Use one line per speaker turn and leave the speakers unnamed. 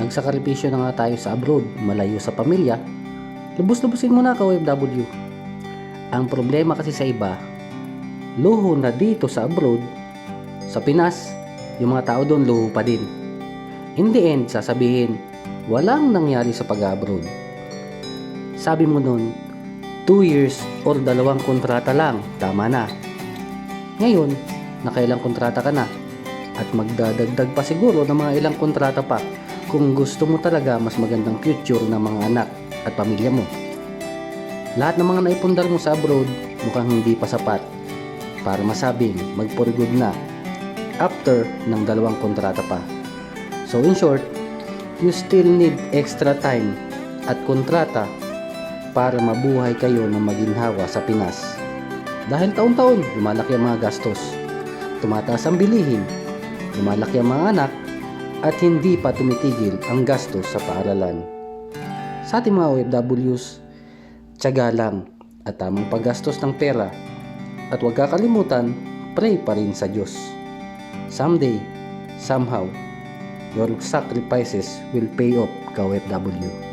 nagsakripisyo na nga tayo sa abroad, malayo sa pamilya, lubos-lubusin mo na ka OFW. Ang problema kasi sa iba, luho na dito sa abroad, sa Pinas, yung mga tao doon luho pa din. In the end, sasabihin, walang nangyari sa pag-abroad. Sabi mo nun, 2 years or 2 kontrata lang, tama na. Ngayon, nakailang kontrata ka na at magdadagdag pa siguro ng mga ilang kontrata pa kung gusto mo talaga mas magandang future ng mga anak at pamilya mo. Lahat ng mga naipundar mo sa abroad mukhang hindi pa sapat para masabing mag-for good na after ng 2 kontrata pa. So in short, you still need extra time at kontrata para mabuhay kayo ng maginhawa sa Pinas. Dahil taon-taon, lumalaki ang mga gastos, tumataas ang bilihin, lumalaki ang mga anak, at hindi pa tumitigil ang gastos sa paaralan. Sa ating mga OFWs, tiyaga lang at tamang paggastos ng pera. At huwag kakalimutan, pray pa rin sa Diyos. Someday, somehow, your sacrifices will pay off ka OFW.